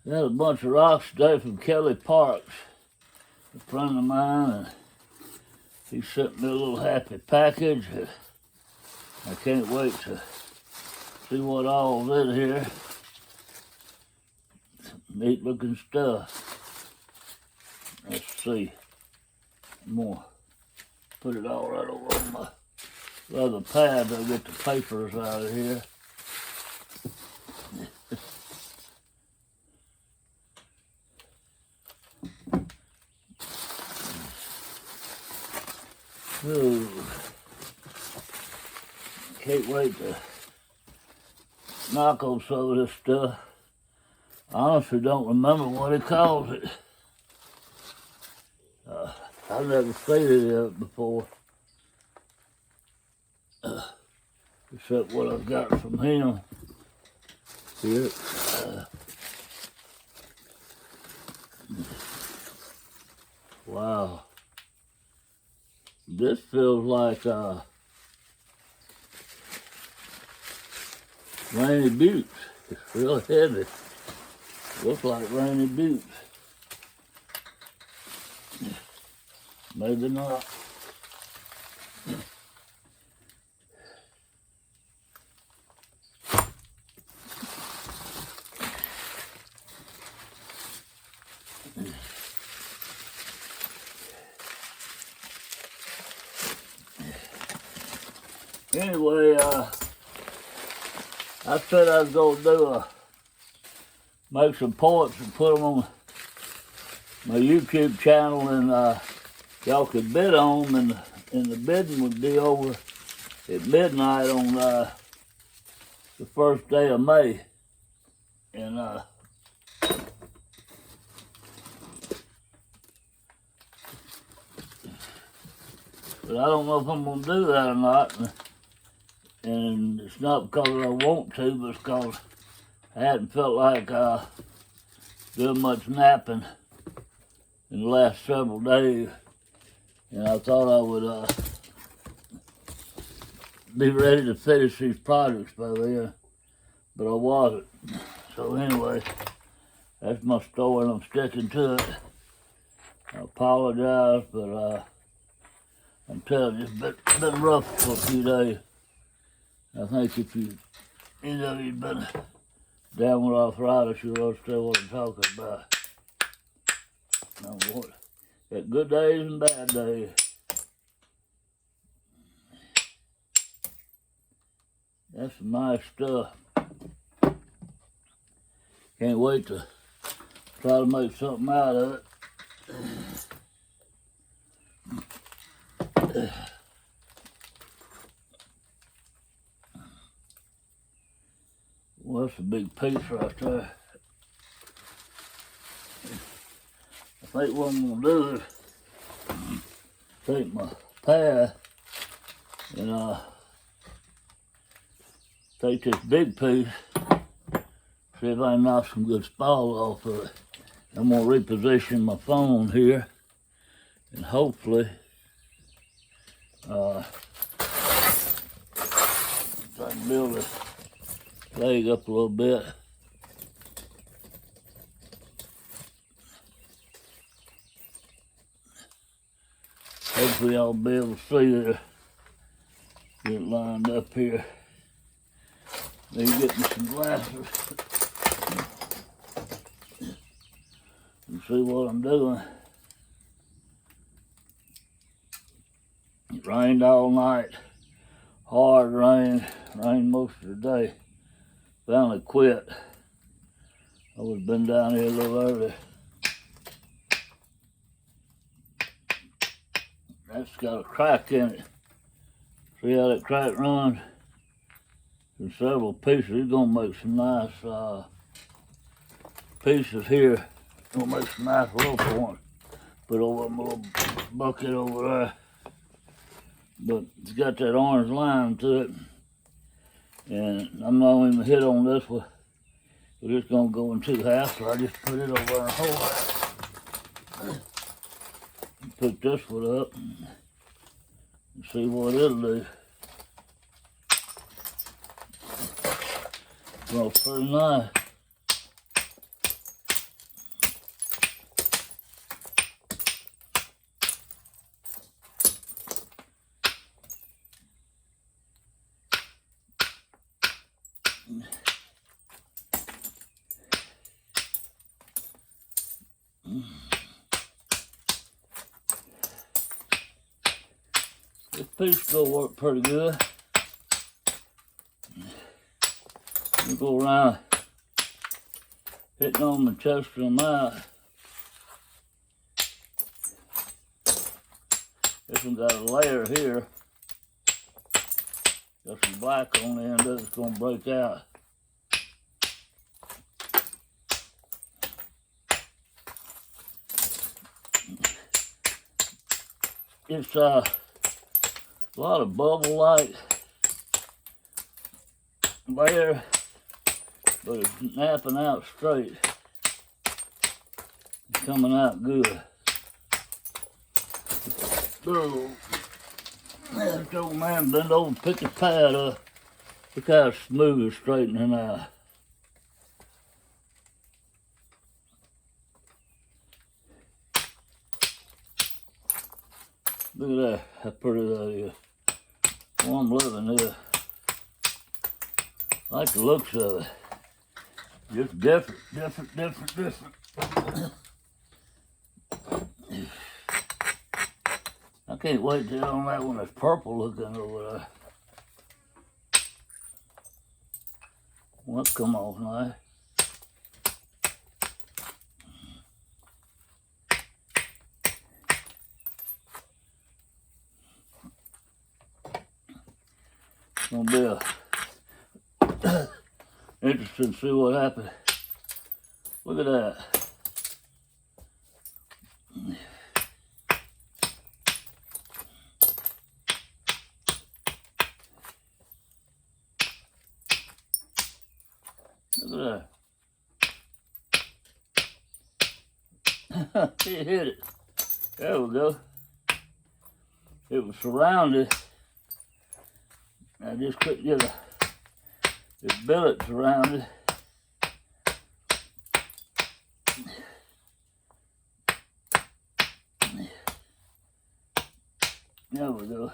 Got a bunch of rocks today from Kelly Parks, a friend of mine, and he sent me a little happy package. I can't wait to see what all is in here. Some neat looking stuff. Let's see. I'm gonna put it all right over on my leather pad. I'll get the papers out of here. Ooh. Can't wait to knock on some of this stuff. I honestly don't remember what he calls it. I've never seen it before. Except what I've got from him here. Wow. This feels like Rainy Buttes. It's real heavy. Looks like Rainy Buttes. Maybe not. Anyway, I said I was going to make some points and put them on my YouTube channel, and y'all could bid on them, and the bidding would be over at midnight on the first day of May. And but I don't know if I'm going to do that or not. And it's not because I want to, but it's because I hadn't felt like doing much napping in the last several days. And I thought I would be ready to finish these projects by then, but I wasn't. So anyway, that's my story and I'm sticking to it. I apologize, but I'm telling you, it's been rough for a few days. I think if any of you been down with arthritis, you'll understand what I'm talking about. Now, what? Got good days and bad days. That's some nice stuff. Can't wait to try to make something out of it. Well, that's a big piece right there. I think what I'm going to do is take my pad and take this big piece, see if I can knock some good spall off of it. I'm going to reposition my phone here, and hopefully I can build this leg up a little bit. Hopefully I'll be able to see it. Get it lined up here. Need to get me some glasses and see what I'm doing. It rained all night. Hard rain. Rained most of the day. Finally quit. I would have been down here a little early. That's got a crack in it. See how that crack runs? There's several pieces. It's gonna make some nice pieces here. Gonna make some nice little points. Put over my little bucket over there. But it's got that orange lime to it. And I'm not even gonna hit on this one. We're just gonna go in two halves, so I just put it over and hold it. Pick this one up and see what it'll do. Smells pretty nice. This piece still work pretty good. You go around hitting on the chest of them out. This one got a layer here. Got some black on the end of it that's gonna break out. It's a lot of bubble light there, but it's napping out straight. It's coming out good. So, this old man bend over and pick his pad up. Look how smooth it's straightening out. Look at that, how pretty that is. Well, I'm loving this. I like the looks of it. Just different. I can't wait till on that one that's purple looking over there. Well, that's come off nice. It's gonna be interesting to see what happens. Look at that. Look at that. He hit it. There we go. It was surrounded. I just couldn't get the billets around it. There we go.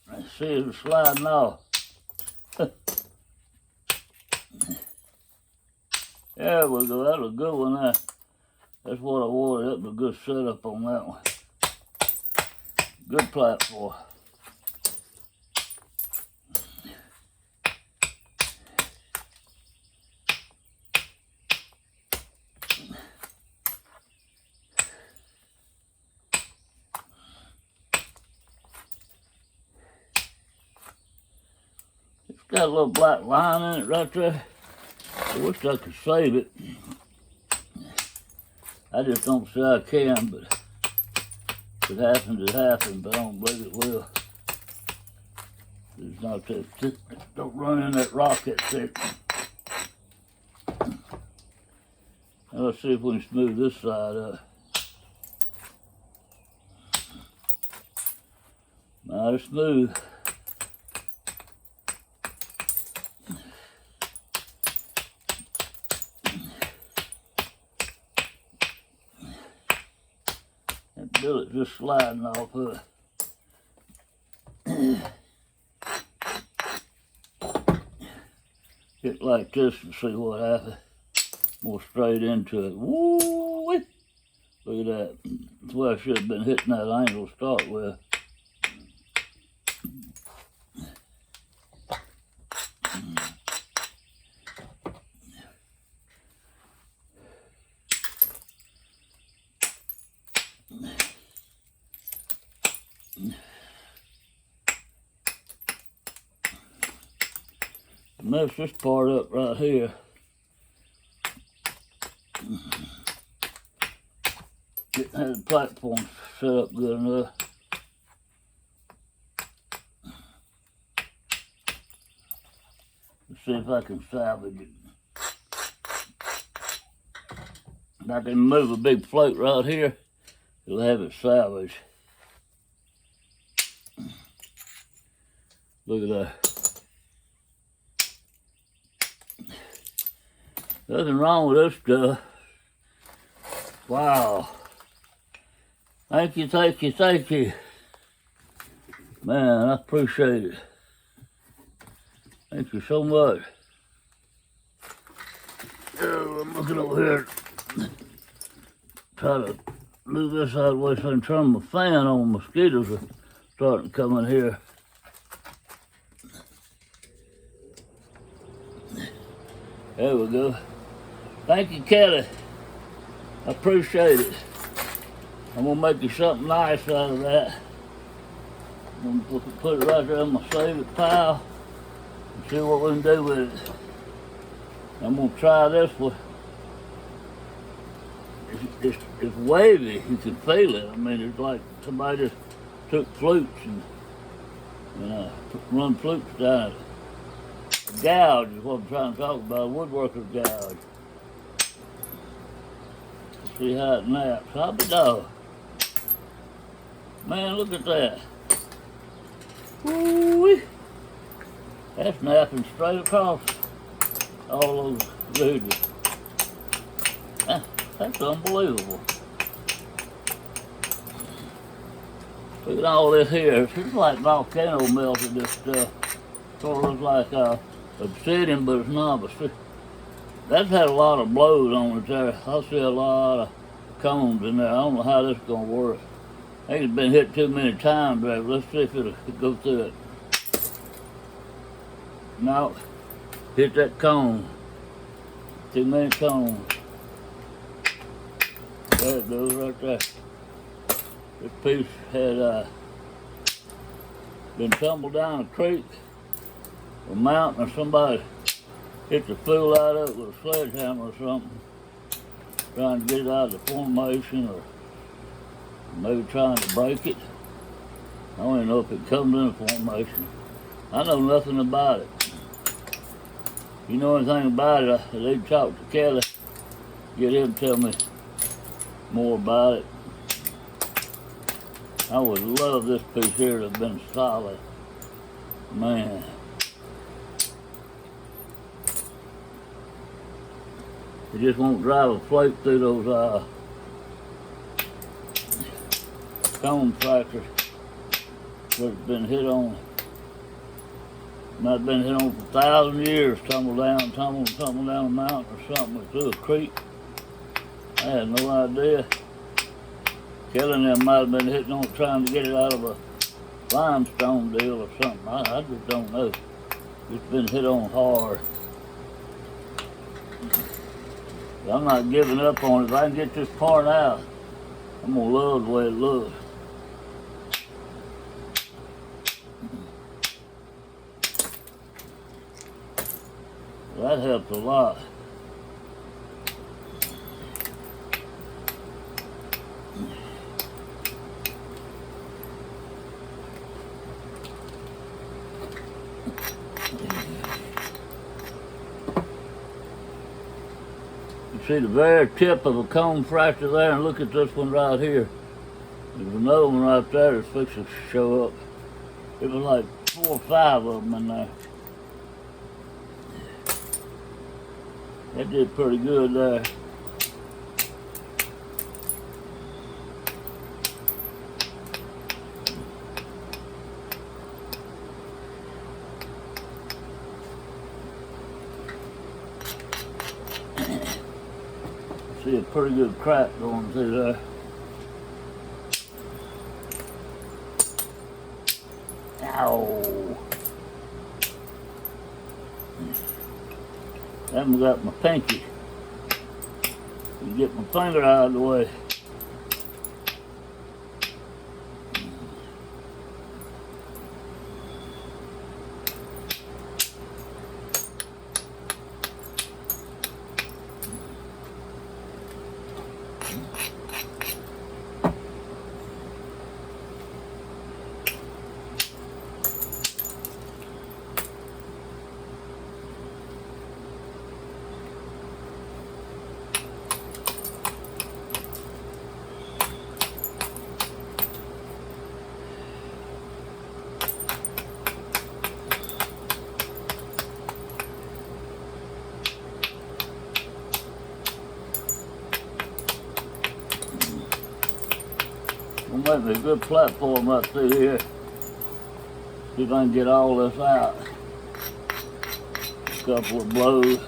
I see it sliding off. There we go. That was a good one there. That's what I wanted. That was a good setup on that one. Good platform. It's got a little black line in it right there. I wish I could save it. I just don't see I can, but if it happens, it happens, but I don't believe it will. It's not that thick. Don't run in that rock that thick. Now let's see if we can smooth this side up. Not as smooth. That billet just sliding off of it. Hit like this and see what happens. More straight into it. Woo-wee! Look at that. That's where I should have been hitting that angle to start with. Mess this part up right here. Getting that platform set up good enough. Let's see if I can salvage it. If I can move a big float right here, it'll have it salvaged. Look at that. Nothing wrong with this stuff. Wow. Thank you. Man, I appreciate it. Thank you so much. Oh, I'm looking over here. Try to move this out of the way so I can turn my fan on. Mosquitoes are starting to come in here. There we go. Thank you, Kelly. I appreciate it. I'm gonna make you something nice out of that. I'm gonna put it right there in my save it pile and see what we can do with it. I'm gonna try this one. It's wavy. You can feel it. I mean, it's like somebody just took flutes and run flutes down it. A gouge is what I'm trying to talk about. A woodworker's gouge. See how it naps. I'll be dog. Man, look at that. Woo-wee. That's napping straight across all those ridges. That's unbelievable. Look at all this here. It's like volcano melted, this stuff. Sort of looks like obsidian, but it's not. But that's had a lot of blows on it there. I see a lot of cones in there. I don't know how this is going to work. I think it's been hit too many times there. Let's see if it'll go through it. No. Hit that cone. Too many cones. There it goes right there. This piece had been tumbled down a creek or mountain, or somebody hit the fool out of it with a sledgehammer or something, trying to get it out of the formation, or maybe trying to break it. I don't even know if it comes in a formation. I know nothing about it. If you know anything about it, they'd talk to Kelly, get him to tell me more about it. I would love this piece here to have been solid. Man. It just won't drive a flake through those cone fractures that it's been hit on. Might have been hit on for 1,000 years, tumble down a mountain or something, or through a creek. I had no idea. Kelly and them might have been hitting on it trying to get it out of a limestone deal or something. I just don't know. It's been hit on hard. But I'm not giving up on it. If I can get this part out, I'm gonna love the way it looks. That helped a lot. You see the very tip of a cone fracture there, and look at this one right here. There's another one right there that's fixing to show up. It was like 4 or 5 of them in there. That did pretty good there. See a pretty good crack going through there. Ow! I haven't got my pinky. Get my finger out of the way. Might be a good platform up through here. See if I can get all this out. couple of blows.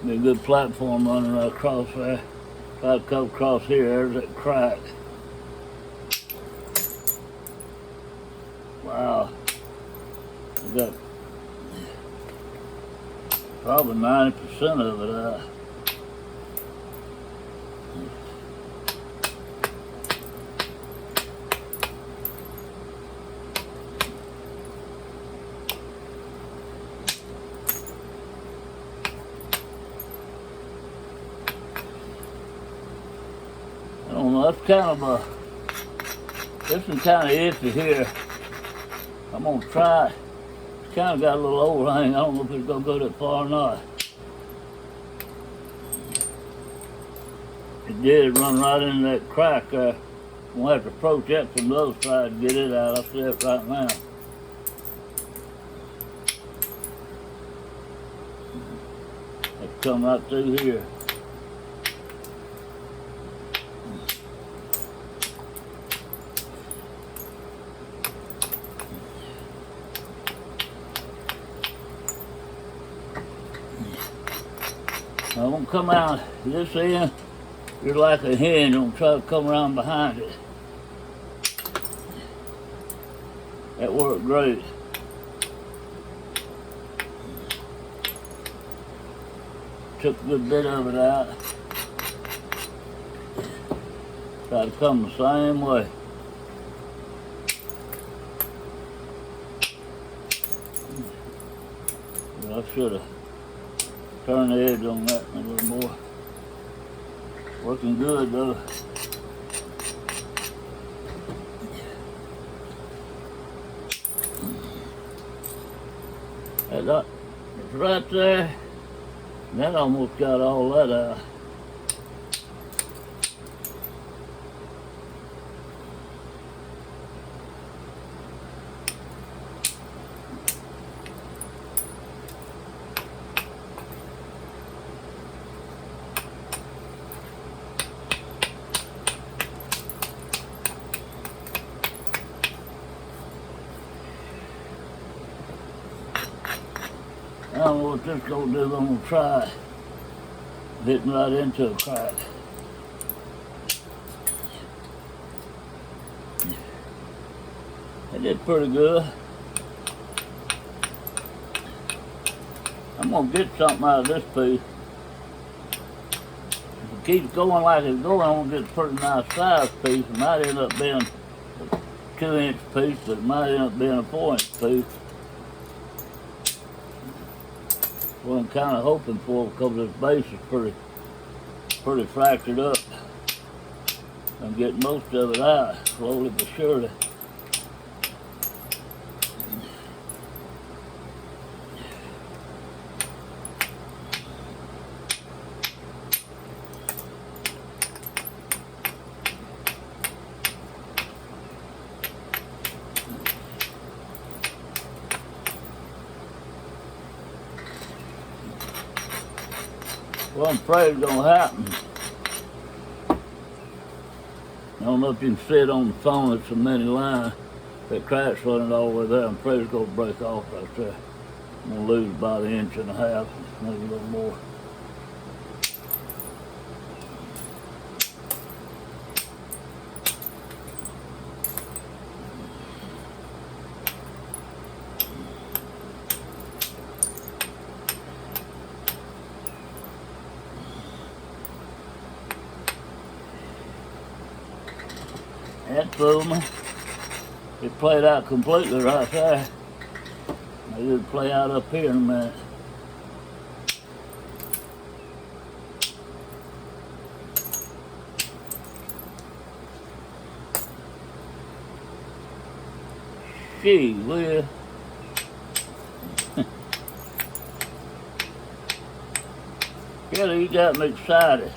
Be a good platform running right across there. If I come across here, there's that crack. Wow. I got probably 90% of it out. I don't know, that's kind of this is kind of iffy here. I'm gonna try it. It's kind of got a little overhang. I don't know if it's gonna go that far or not. It did run right into that crack there. I'm gonna have to approach that from the other side to get it out. I'll see it right now. It's come right through here. I'm gonna come out this end. You're like a hinge. I'm gonna try to come around behind it. That worked great. Took a good bit of it out. Try to come the same way. But I should have turned the edge on that a little more. Working good though. It's right there. That almost got all that out. I don't know what this is gonna do. I'm gonna try hitting right into a crack. It did pretty good. I'm gonna get something out of this piece. If it keeps going like it's going, I'm gonna get a pretty nice size piece. It might end up being a 2-inch piece, but it might end up being a 4-inch piece. What I'm kind of hoping for, because this base is pretty fractured up. I'm getting most of it out, slowly but surely. Well, I'm afraid it's gonna happen. I don't know if you can see it on the phone, it's a mini line. That crack's running all the way there. I'm afraid it's gonna break off right there. I'm gonna lose about 1.5 inches, maybe a little more. That fooled me. It played out completely right there. Maybe it'll play out up here in a minute. Gee whiz. Yeah, you got me excited.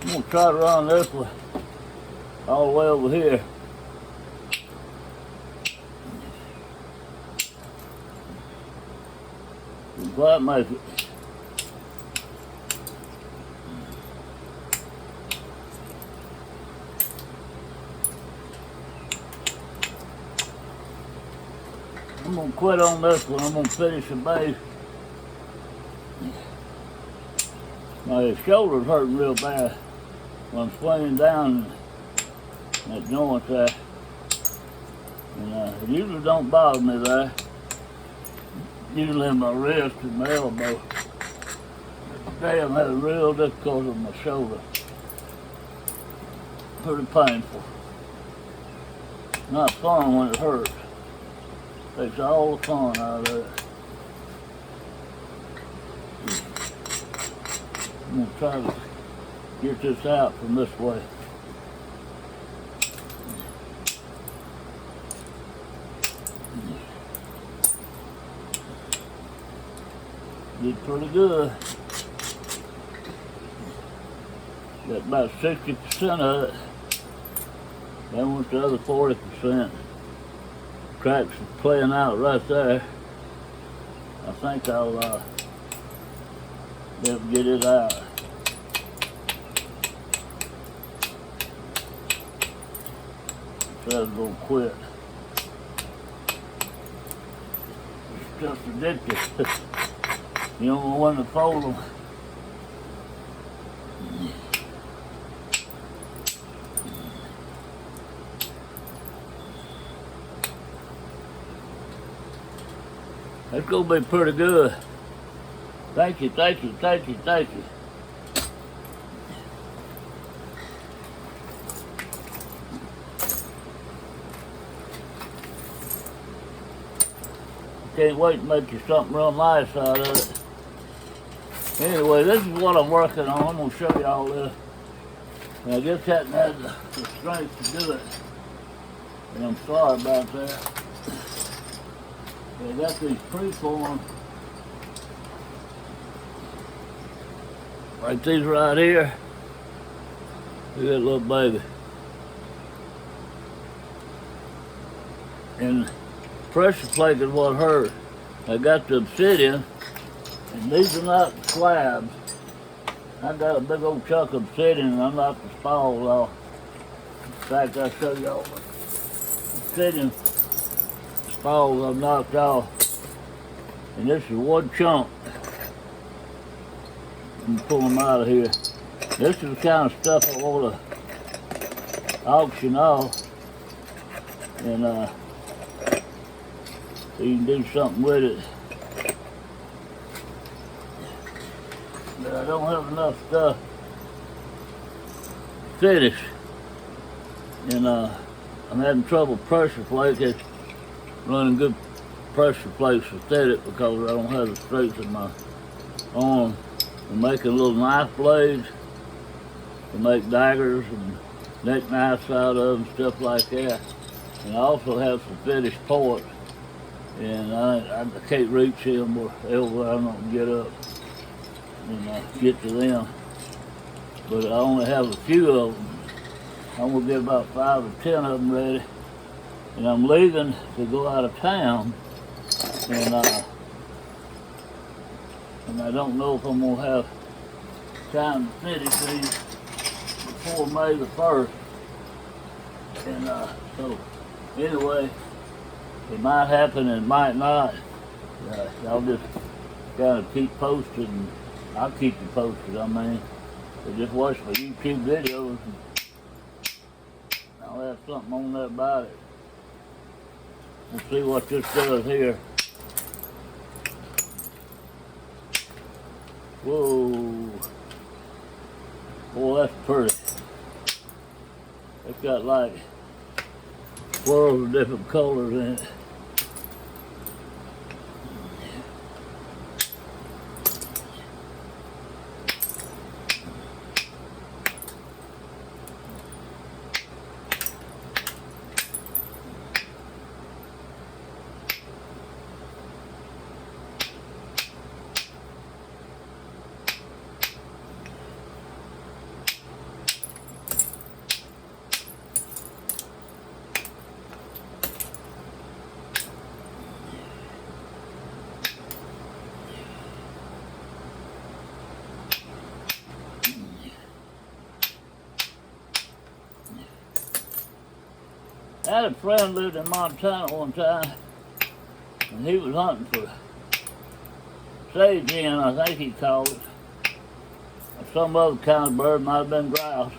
I'm gonna try to run this way all the way over here. Didn't quite make it. I'm gonna quit on this one. I'm gonna finish the base. My shoulder's hurting real bad when I'm swinging down that joint there. And it usually don't bother me there. Usually in my wrist and my elbow. Today I'm having real difficulty with my shoulder. Pretty painful. Not fun when it hurts. Takes all the fun out of it. I'm gonna try to get this out from this way. Did pretty good. Got about 60% of it. Then went the other 40%. Cracks are playing out right there. I think I'll be able to get it out. So I was gonna quit. It's just addictive. You don't know when to fold them. That's gonna be pretty good. Thank you, thank you, thank you, thank you. Can't wait to make you something real nice out of it. Anyway, this is what I'm working on. I'm gonna show you all this. And I just hadn't had the strength to do it. And I'm sorry about that. I got these preformed, like these right here. Look at that little baby. And pressure plate is what hurt. I got the obsidian, and these are not slabs. I got a big old chunk of obsidian, and I knocked the spalls off. In fact, I'll show y'all the obsidian spalls I've knocked off. And this is one chunk. I'm gonna pull them out of here. This is the kind of stuff I want to auction off. And so you can do something with it. But I don't have enough stuff to finish. And I'm having trouble pressure plates. Running good pressure plates for aesthetic because I don't have the strength in my arm. I'm making little knife blades to make daggers and neck knives out of them, stuff like that. And I also have some finished ports, and I can't reach them or ever I'm gonna get up and get to them. But I only have a few of them. I'm gonna get about 5 or 10 of them ready. And I'm leaving to go out of town, and I don't know if I'm gonna have time to finish these before May the 1st. And so anyway, it might happen and it might not. Y'all just kind of keep posted, and I'll keep you posted. I mean, so just watch my YouTube videos, and I'll have something on there about it. We'll see what this does here. Whoa. Boy, that's pretty. It's got like swirls of different colors in it. had a friend lived in Montana one time, and he was hunting for sage hen, I think he called it. Or some other kind of bird, might have been grouse.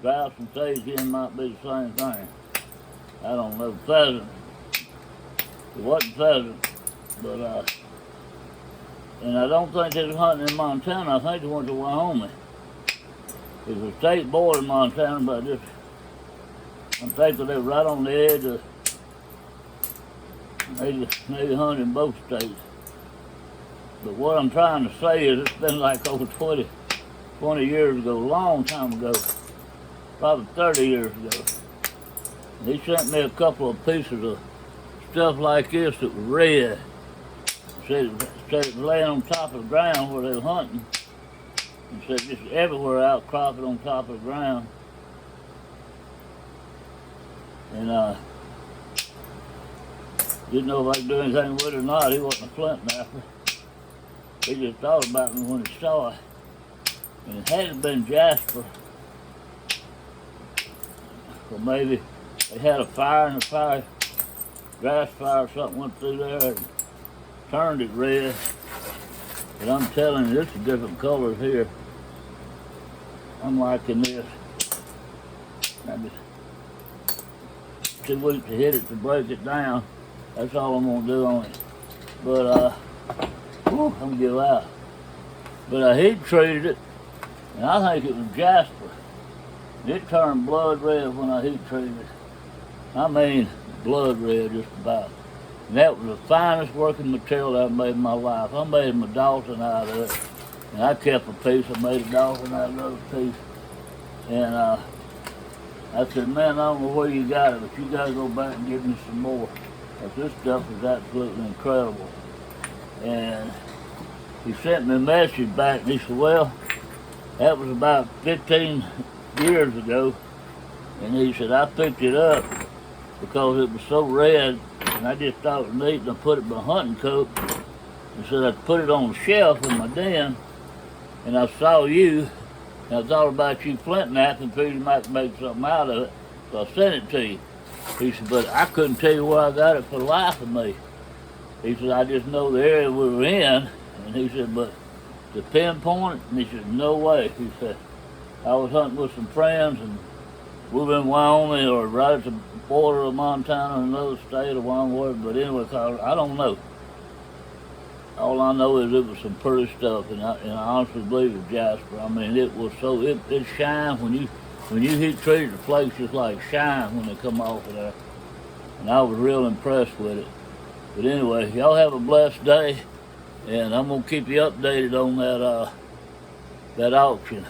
Grouse and sage hen might be the same thing. I don't know. Pheasant. It wasn't pheasant, but and I don't think they was hunting in Montana. I think they went to Wyoming. It was a state border in Montana, but I'm thinking they were right on the edge of maybe hunting in both states. But what I'm trying to say is it's been like over 20 years ago, a long time ago, probably 30 years ago. And he sent me a couple of pieces of stuff like this that was red. Said it was laying on top of the ground where they were hunting. And said just everywhere outcropping on top of the ground. And didn't know if I could do anything with it or not. He wasn't a flint knapper. He just thought about me when he saw it. And it hadn't been jasper. Or maybe they had a fire and grass fire or something went through there and turned it red. But I'm telling you, this is different colors here. I'm liking this. Maybe 2 weeks to hit it to break it down. That's all I'm gonna do on it. But I'm gonna give out. But I heat treated it, and I think it was jasper. It turned blood red when I heat treated it. I mean, blood red just about. And that was the finest working material I've made in my life. I made my dolphin out of it. And I kept a piece. I made a dolphin out of another piece. And I said, man, I don't know where you got it, but you got to go back and give me some more. Because this stuff is absolutely incredible. And he sent me a message back, and he said, well, that was about 15 years ago. And he said, I picked it up because it was so red, and I just thought it was neat, and I put it in my hunting coat. And said I'd put it on the shelf in my den, and I saw you, and I thought about you flint knapping, figured you might make something out of it, so I sent it to you. He said, but I couldn't tell you where I got it for the life of me. He said, I just know the area we were in, and he said, but to pinpoint it, and he said, no way. He said, I was hunting with some friends, and we were in Wyoming, or right at the border of Montana, another state, or Wyoming, but anyway, I don't know. All I know is it was some pretty stuff, and I honestly believe it was jasper. I mean, it was so, it shined when you heat treated the flakes, just like shine when they come off of there. And I was real impressed with it. But anyway, y'all have a blessed day, and I'm gonna keep you updated on that auction.